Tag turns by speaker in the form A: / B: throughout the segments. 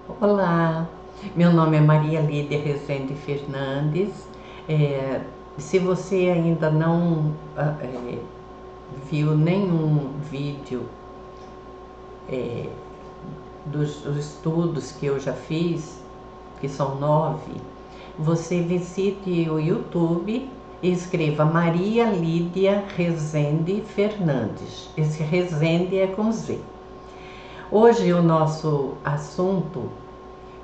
A: Olá, meu nome é Maria Lídia Rezende Fernandes. Se você ainda não viu nenhum vídeo dos estudos que eu já fiz, que são 9, você visite o YouTube e escreva Maria Lídia Rezende Fernandes. Esse Rezende é com Z. Hoje o nosso assunto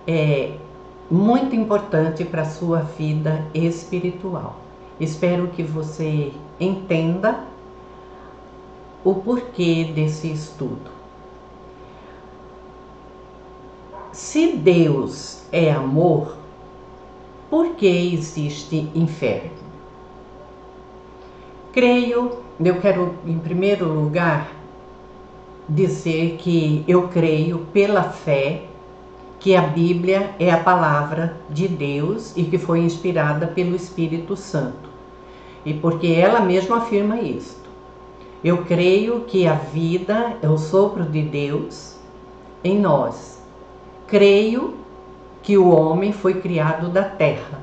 A: é muito importante para a sua vida espiritual. Espero que você entenda o porquê desse estudo. Se Deus é amor, por que existe inferno? Eu quero em primeiro lugar dizer que eu creio pela fé que a Bíblia é a palavra de Deus e que foi inspirada pelo Espírito Santo. E porque ela mesma afirma isto. Eu creio que a vida é o sopro de Deus em nós. Creio que o homem foi criado da terra,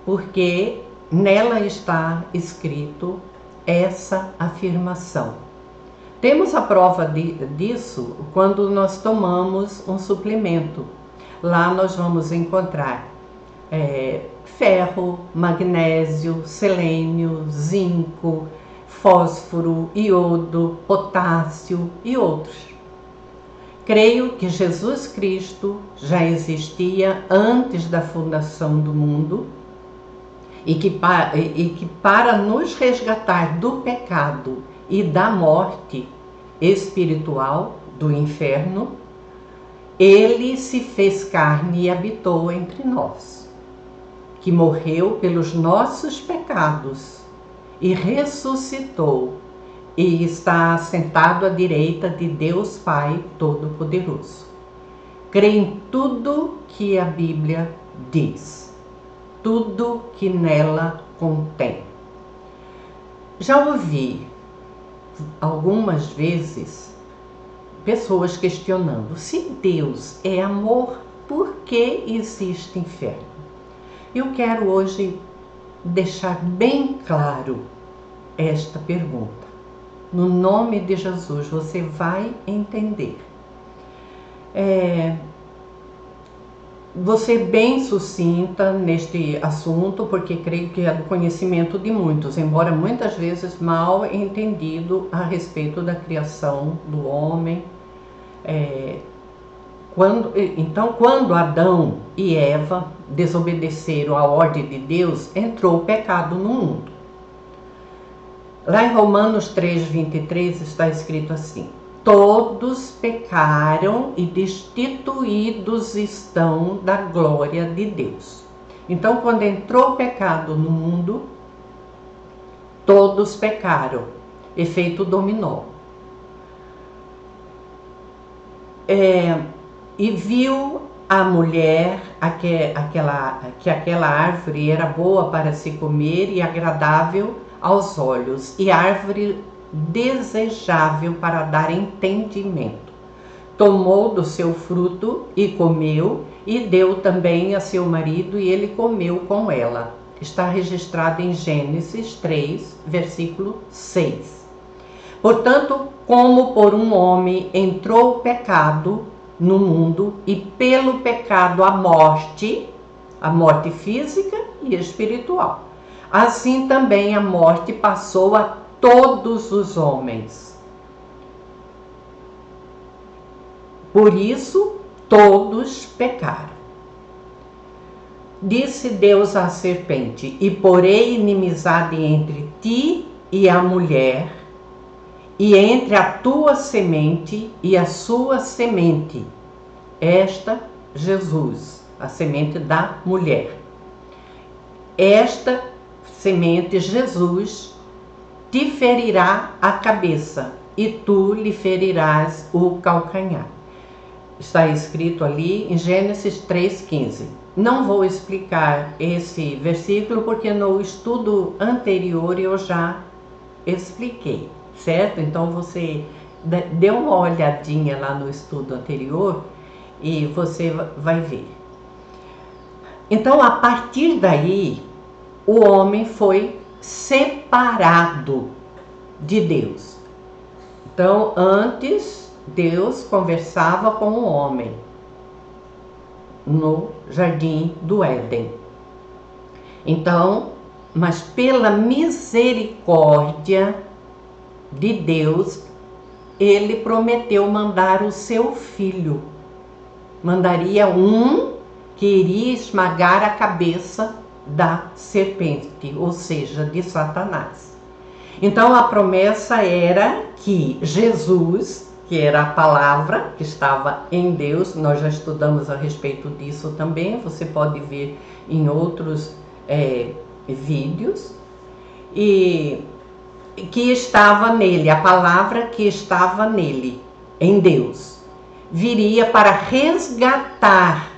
A: porque nela está escrito essa afirmação. Temos a prova disso quando nós tomamos um suplemento. Lá nós vamos encontrar ferro, magnésio, selênio, zinco, fósforo, iodo, potássio e outros. Creio que Jesus Cristo já existia antes da fundação do mundo e que para nos resgatar do pecado e da morte espiritual, do inferno, ele se fez carne e habitou entre nós, que morreu pelos nossos pecados e ressuscitou e está assentado à direita de Deus Pai Todo-Poderoso. Creio em tudo que a Bíblia diz, tudo que nela contém. Já ouvi algumas vezes pessoas questionando: se Deus é amor, por que existe inferno? Eu quero hoje deixar bem claro esta pergunta. No nome de Jesus, você vai entender. Vou ser bem sucinta neste assunto, porque creio que é do conhecimento de muitos, embora muitas vezes mal entendido a respeito da criação do homem. Quando Adão e Eva desobedeceram à ordem de Deus, entrou o pecado no mundo. Lá em Romanos 3:23 está escrito assim: todos pecaram e destituídos estão da glória de Deus. Então, quando entrou o pecado no mundo, todos pecaram. Efeito dominó. E viu a mulher que aquela árvore era boa para se comer e agradável aos olhos, e árvore desejável para dar entendimento. Tomou do seu fruto e comeu, e deu também a seu marido, e ele comeu com ela. Está registrado em Gênesis 3, versículo 6. Portanto, como por um homem entrou o pecado no mundo, e pelo pecado a morte física e espiritual, assim também a morte passou a todos os homens. Por isso, todos pecaram. Disse Deus à serpente: e porei inimizade entre ti e a mulher, e entre a tua semente e a sua semente. Esta, Jesus, a semente da mulher. Esta semente, Jesus, te ferirá a cabeça, e tu lhe ferirás o calcanhar. Está escrito ali em Gênesis 3:15. Não vou explicar esse versículo porque no estudo anterior eu já expliquei, certo? Então você dê uma olhadinha lá no estudo anterior e você vai ver. Então, a partir daí, o homem foi separado de Deus. Então, antes, Deus conversava com o homem no jardim do Éden. Então, mas pela misericórdia de Deus, ele prometeu mandar o seu filho. Mandaria um que iria esmagar a cabeça da serpente, ou seja, de Satanás. Então a promessa era que Jesus, que era a palavra que estava em Deus, nós já estudamos a respeito disso também, você pode ver em outros vídeos, e que estava nele, a palavra que estava nele, em Deus, viria para resgatar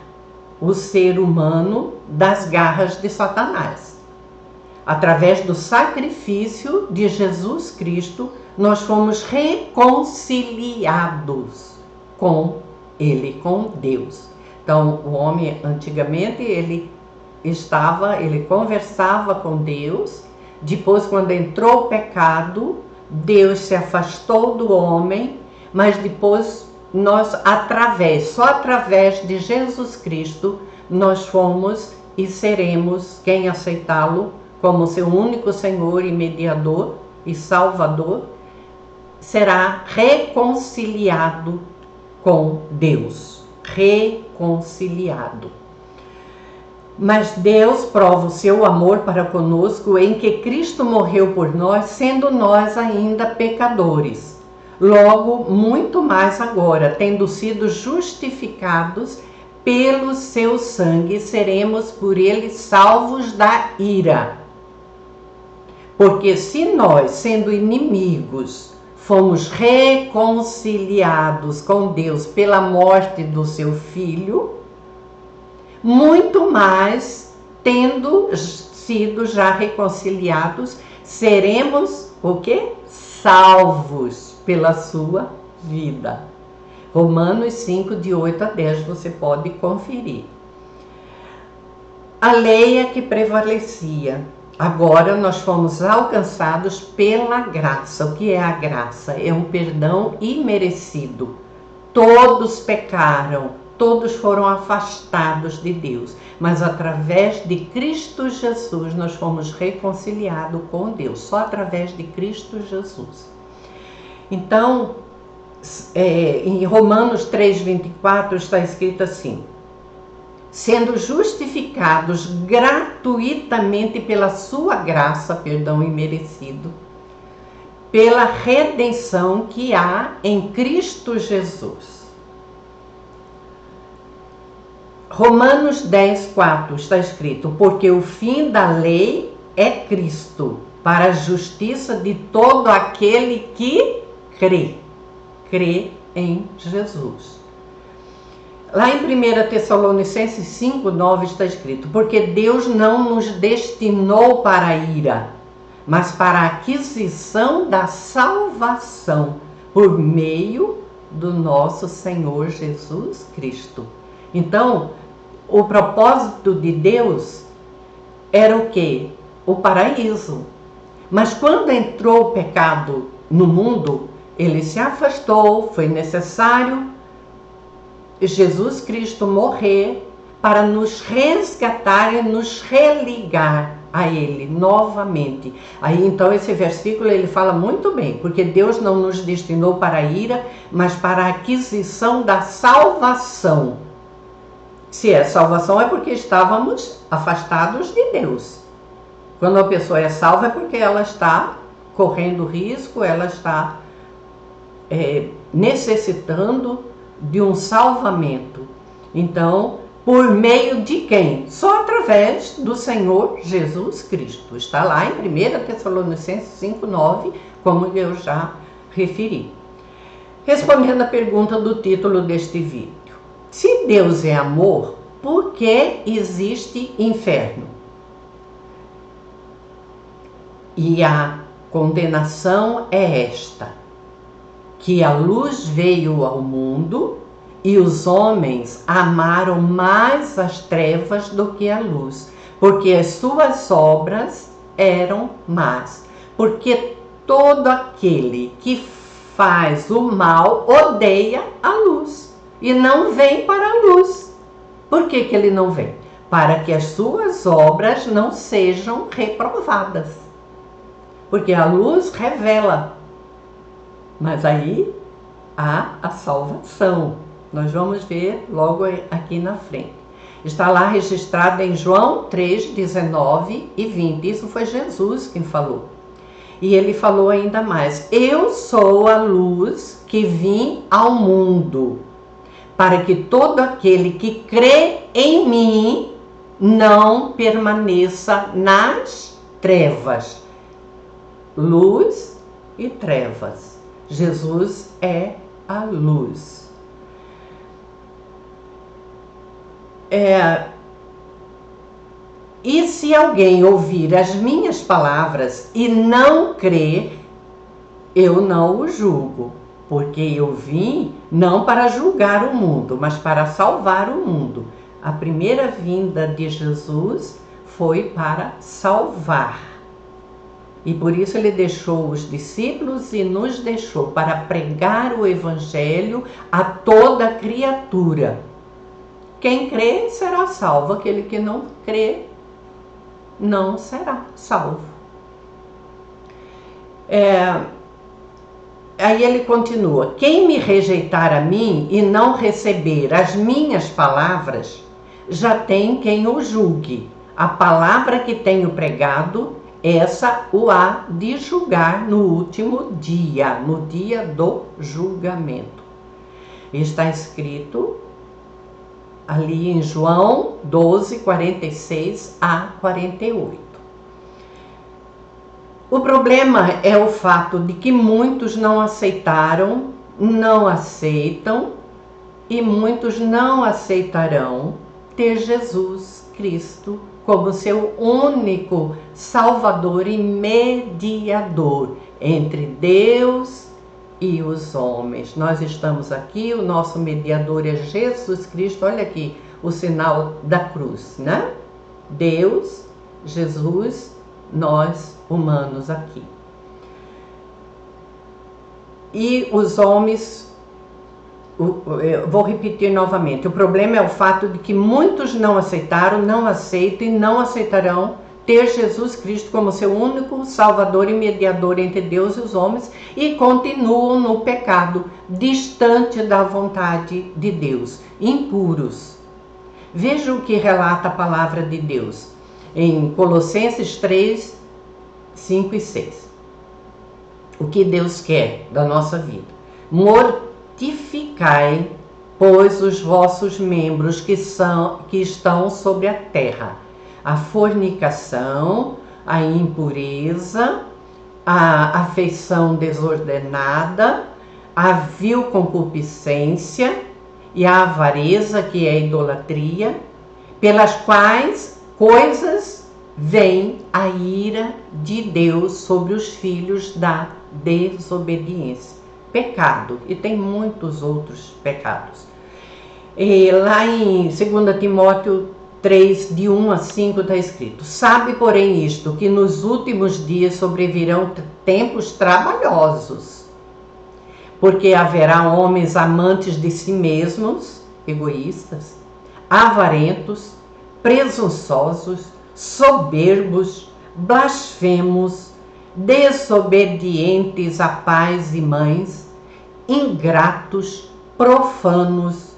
A: o ser humano das garras de Satanás. Através do sacrifício de Jesus Cristo, nós fomos reconciliados com Ele, com Deus. Então, o homem, antigamente, ele conversava com Deus. Depois, quando entrou o pecado, Deus se afastou do homem, mas depois só através de Jesus Cristo, nós fomos e seremos, quem aceitá-lo como seu único Senhor e mediador e Salvador, será reconciliado com Deus. Reconciliado. Mas Deus prova o seu amor para conosco em que Cristo morreu por nós, sendo nós ainda pecadores. Logo, muito mais agora, tendo sido justificados pelo seu sangue, seremos por ele salvos da ira. Porque se nós, sendo inimigos, fomos reconciliados com Deus pela morte do seu Filho, muito mais, tendo sido já reconciliados, seremos o quê? Salvos pela sua vida. Romanos 5, de 8 a 10, você pode conferir. A lei é que prevalecia. Agora nós fomos alcançados pela graça. O que é a graça? É um perdão imerecido. Todos pecaram, todos foram afastados de Deus, mas através de Cristo Jesus nós fomos reconciliados com Deus, só através de Cristo Jesus. Então, em Romanos 3:24 está escrito assim: sendo justificados gratuitamente pela sua graça, perdão imerecido, pela redenção que há em Cristo Jesus. Romanos 10:4 está escrito: porque o fim da lei é Cristo, para a justiça de todo aquele que crê em Jesus. Lá em 1 Tessalonicenses 5:9 está escrito: porque Deus não nos destinou para a ira, mas para a aquisição da salvação por meio do nosso Senhor Jesus Cristo. Então, o propósito de Deus era o quê? O paraíso. Mas quando entrou o pecado no mundo, ele se afastou, foi necessário Jesus Cristo morrer para nos resgatar e nos religar a Ele novamente. Aí então esse versículo ele fala muito bem, porque Deus não nos destinou para a ira, mas para a aquisição da salvação. Se é salvação é porque estávamos afastados de Deus. Quando a pessoa é salva é porque ela está correndo risco, ela está necessitando de um salvamento. Então, por meio de quem? Só através do Senhor Jesus Cristo. Está lá em 1 Tessalonicenses 5:9, como eu já referi. Respondendo à pergunta do título deste vídeo: se Deus é amor, por que existe inferno? E a condenação é esta: que a luz veio ao mundo E os homens amaram mais as trevas do que a luz, porque as suas obras eram más. Porque todo aquele que faz o mal odeia a luz e não vem para a luz. Por que ele não vem? Para que as suas obras não sejam reprovadas. Porque a luz revela, mas aí há a salvação. Nós vamos ver logo aqui na frente. Está lá registrado em João 3, 19 e 20. Isso foi Jesus quem falou. E ele falou ainda mais: eu sou a luz que vim ao mundo, para que todo aquele que crê em mim não permaneça nas trevas. Luz e trevas. Jesus é a luz. E se alguém ouvir as minhas palavras e não crer, eu não o julgo, porque eu vim não para julgar o mundo, mas para salvar o mundo. A primeira vinda de Jesus foi para salvar. E por isso ele deixou os discípulos e nos deixou para pregar o evangelho a toda criatura. Quem crê será salvo, aquele que não crê não será salvo. Aí ele continua: quem me rejeitar a mim e não receber as minhas palavras, já tem quem o julgue. A palavra que tenho pregado, essa o há de julgar no último dia, no dia do julgamento. Está escrito ali em João 12, 46 a 48. O problema é o fato de que muitos não aceitaram, não aceitam e muitos não aceitarão ter Jesus Cristo como seu único Salvador e mediador entre Deus e os homens. Nós estamos aqui, o nosso mediador é Jesus Cristo. Olha aqui o sinal da cruz, né? Deus, Jesus, nós humanos aqui. E os homens, eu vou repetir novamente, o problema é o fato de que muitos não aceitaram, não aceitam e não aceitarão ter Jesus Cristo como seu único Salvador e mediador entre Deus e os homens e continuam no pecado, distante da vontade de Deus, impuros. Veja o que relata a palavra de Deus em Colossenses 3, 5 e 6. O que Deus quer da nossa vida? Mortificai, pois, os vossos membros que estão sobre a terra: a fornicação, a impureza, a afeição desordenada, a vil concupiscência e a avareza, que é a idolatria, pelas quais coisas vem a ira de Deus sobre os filhos da desobediência. Pecado, e tem muitos outros pecados. E lá em 2 Timóteo 3, de 1 a 5 está escrito: sabe, porém, isto, que nos últimos dias sobrevirão tempos trabalhosos, porque haverá homens amantes de si mesmos, egoístas, avarentos, presunçosos, soberbos, blasfemos, desobedientes a pais e mães, ingratos, profanos,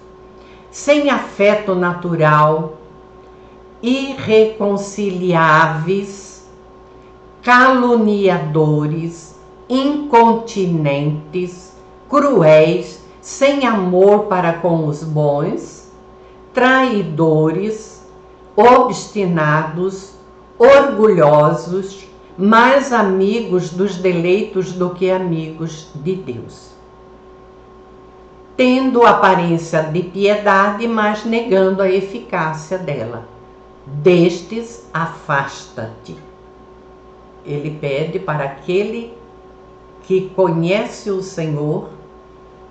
A: sem afeto natural, irreconciliáveis, caluniadores, incontinentes, cruéis, sem amor para com os bons, traidores, obstinados, orgulhosos, mais amigos dos deleitos do que amigos de Deus, tendo aparência de piedade, mas negando a eficácia dela. Destes, afasta-te. Ele pede para aquele que conhece o Senhor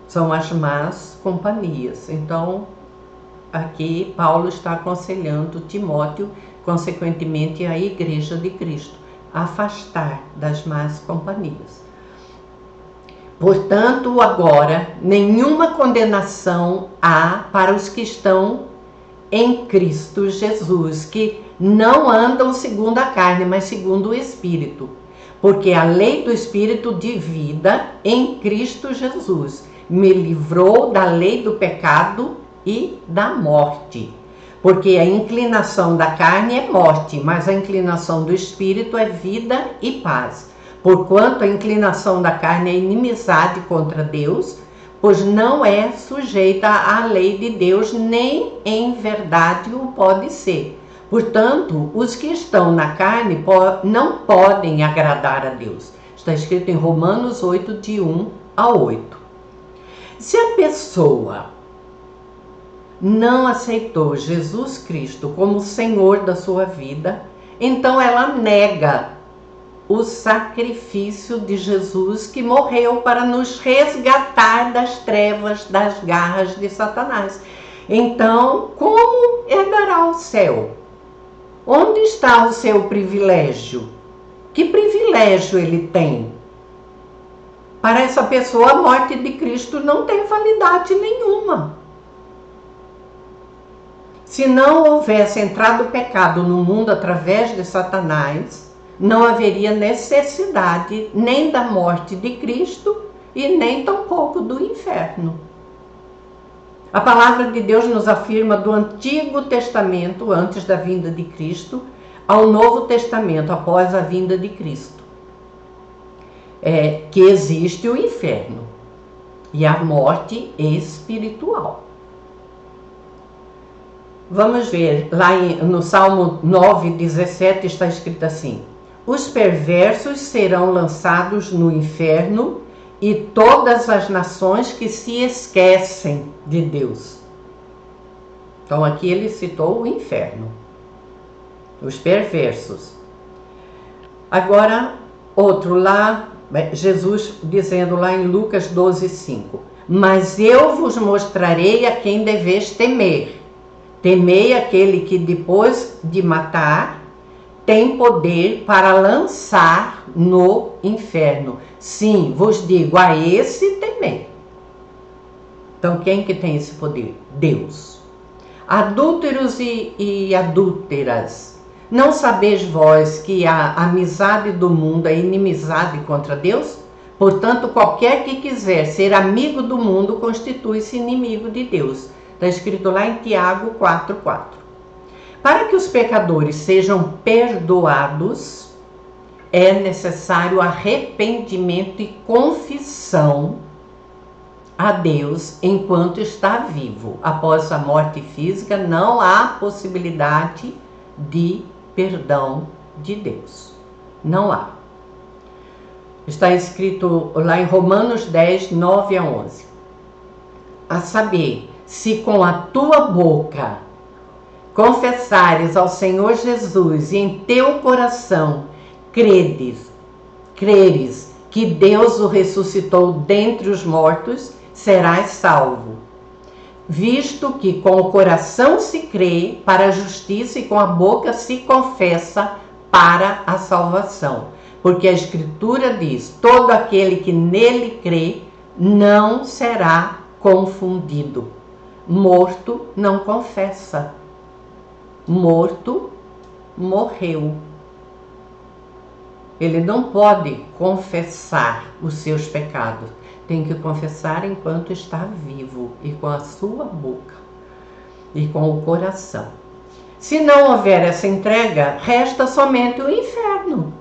A: São as más companhias. Então, aqui Paulo está aconselhando Timóteo, consequentemente a Igreja de Cristo, a afastar das más companhias. Portanto, agora, nenhuma condenação há para os que estão em Cristo Jesus, que não andam segundo a carne, mas segundo o Espírito. Porque a lei do Espírito de vida em Cristo Jesus me livrou da lei do pecado e da morte. Porque a inclinação da carne é morte, mas a inclinação do Espírito é vida e paz. Porquanto a inclinação da carne é inimizade contra Deus, pois não é sujeita à lei de Deus, nem em verdade o pode ser. Portanto, os que estão na carne não podem agradar a Deus. Está escrito em Romanos 8, de 1 a 8. Se a pessoa não aceitou Jesus Cristo como Senhor da sua vida, então ela nega o sacrifício de Jesus, que morreu para nos resgatar das trevas, das garras de Satanás. Então, como herdará o céu? Onde está o seu privilégio? Que privilégio ele tem? Para essa pessoa, a morte de Cristo não tem validade nenhuma. Se não houvesse entrado o pecado no mundo através de Satanás, não haveria necessidade nem da morte de Cristo e nem tampouco do inferno. A palavra de Deus nos afirma do Antigo Testamento, antes da vinda de Cristo, ao Novo Testamento, após a vinda de Cristo, que existe o inferno e a morte espiritual. Vamos ver, lá no Salmo 9:17 está escrito assim: os perversos serão lançados no inferno e todas as nações que se esquecem de Deus. Então aqui ele citou o inferno, os perversos. Agora, outro lá, Jesus dizendo lá em Lucas 12:5: mas eu vos mostrarei a quem deveis temer. Temei aquele que depois de matar tem poder para lançar no inferno. Sim, vos digo, a esse temei. Então quem que tem esse poder? Deus. Adúlteros e adúlteras, não sabeis vós que a amizade do mundo é inimizade contra Deus? Portanto, qualquer que quiser ser amigo do mundo constitui-se inimigo de Deus. Está escrito lá em Tiago 4:4. Para que os pecadores sejam perdoados, é necessário arrependimento e confissão a Deus enquanto está vivo. Após a morte física, não há possibilidade de perdão de Deus. Não há. Está escrito lá em Romanos 10, 9 a 11. A saber, se com a tua boca confessares ao Senhor Jesus e em teu coração creres que Deus o ressuscitou dentre os mortos, serás salvo. Visto que com o coração se crê para a justiça e com a boca se confessa para a salvação. Porque a Escritura diz, todo aquele que nele crê não será confundido. Morto não confessa. Morto, morreu. Ele não pode confessar os seus pecados. Tem que confessar enquanto está vivo e com a sua boca e com o coração. Se não houver essa entrega, resta somente o inferno.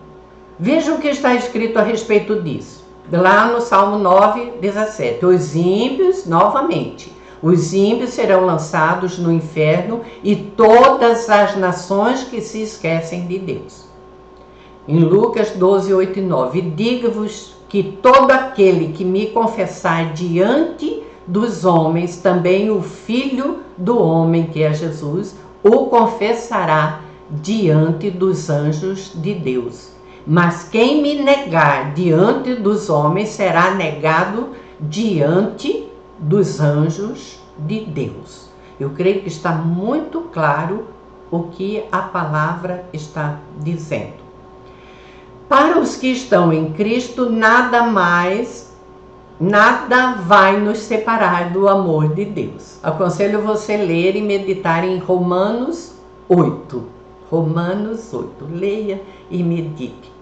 A: Veja o que está escrito a respeito disso. Lá no Salmo 9:17. Os ímpios, novamente, os ímpios serão lançados no inferno e todas as nações que se esquecem de Deus. Em Lucas 12:8 e 9. Digo-vos que todo aquele que me confessar diante dos homens, também o Filho do Homem, que é Jesus, o confessará diante dos anjos de Deus. Mas quem me negar diante dos homens será negado diante dos anjos de Deus. Eu creio que está muito claro o que a palavra está dizendo. Para os que estão em Cristo, nada vai nos separar do amor de Deus. Aconselho você ler e meditar em Romanos 8. Romanos 8. Leia e medite.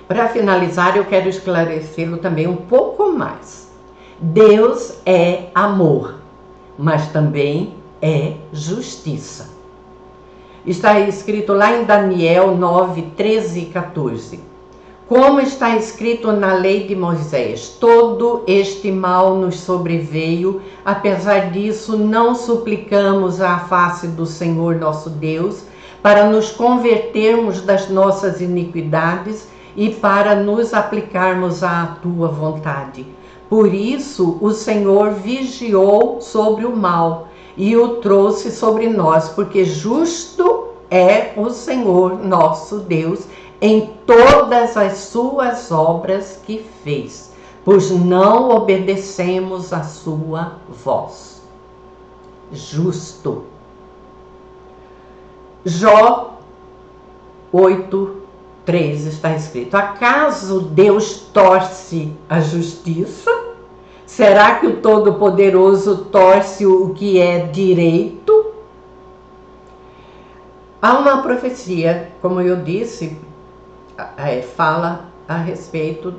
A: Para finalizar, eu quero esclarecê-lo também um pouco mais. Deus é amor, mas também é justiça. Está escrito lá em Daniel 9, 13 e 14. Como está escrito na lei de Moisés, todo este mal nos sobreveio, apesar disso não suplicamos à face do Senhor nosso Deus, para nos convertermos das nossas iniquidades e para nos aplicarmos à tua vontade. Por isso o Senhor vigiou sobre o mal e o trouxe sobre nós, porque justo é o Senhor nosso Deus em todas as suas obras que fez, pois não obedecemos a sua voz. Justo. Jó 8:3 está escrito: acaso Deus torce a justiça? Será que o Todo-Poderoso torce o que é direito? Há uma profecia, como eu disse, fala a respeito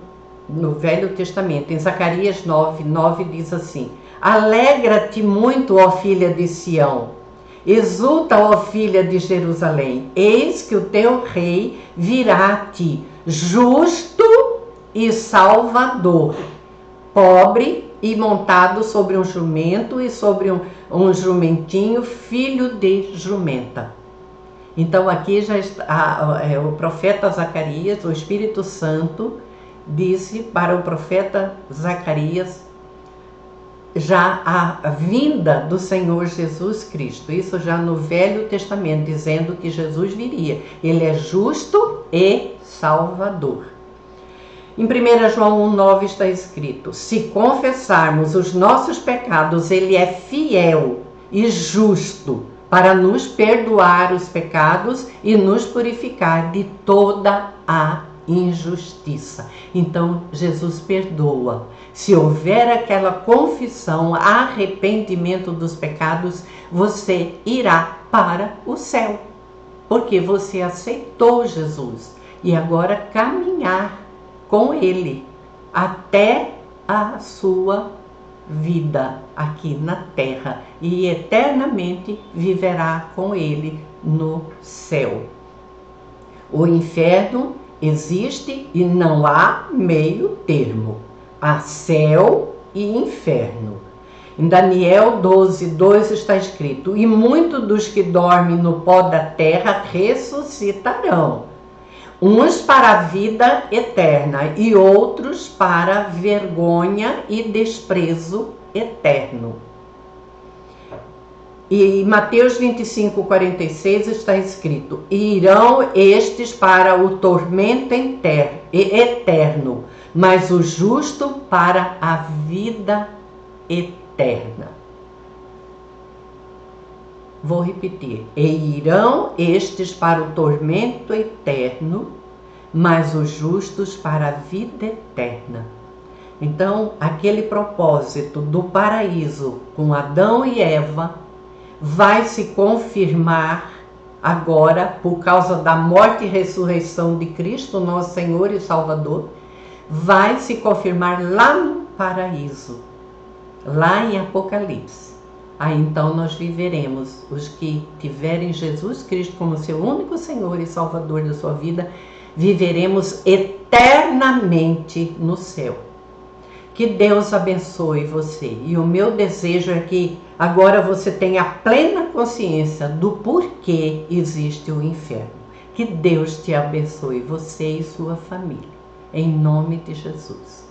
A: no Velho Testamento. Em Zacarias 9:9 diz assim: alegra-te muito, ó filha de Sião, exulta, ó filha de Jerusalém, eis que o teu rei virá a ti, justo e salvador, pobre e montado sobre um jumento e sobre um jumentinho, filho de jumenta. Então aqui já está, o profeta Zacarias, o Espírito Santo disse para o profeta Zacarias já a vinda do Senhor Jesus Cristo. Isso já no Velho Testamento, dizendo que Jesus viria. Ele é justo e salvador. Em 1 João 1,9 está escrito: se confessarmos os nossos pecados, Ele é fiel e justo para nos perdoar os pecados e nos purificar de toda a injustiça. Então, Jesus perdoa. Se houver aquela confissão, arrependimento dos pecados, você irá para o céu, porque você aceitou Jesus e agora caminhar com Ele até a sua vida aqui na terra e eternamente viverá com Ele no céu. O inferno existe e não há meio termo. Há céu e inferno. Em Daniel 12:2 está escrito: e muitos dos que dormem no pó da terra ressuscitarão, uns para a vida eterna e outros para vergonha e desprezo eterno. E em Mateus 25:46 está escrito: e irão estes para o tormento eterno, mas o justo para a vida eterna. Vou repetir: e irão estes para o tormento eterno, mas os justos para a vida eterna. Então, aquele propósito do paraíso com Adão e Eva vai se confirmar agora por causa da morte e ressurreição de Cristo, nosso Senhor e Salvador. Vai se confirmar lá no paraíso, lá em Apocalipse. Aí então nós viveremos, os que tiverem Jesus Cristo como seu único Senhor e Salvador da sua vida, viveremos eternamente no céu. Que Deus abençoe você. E o meu desejo é que agora você tenha plena consciência do porquê existe o inferno. Que Deus te abençoe, você e sua família. Em nome de Jesus.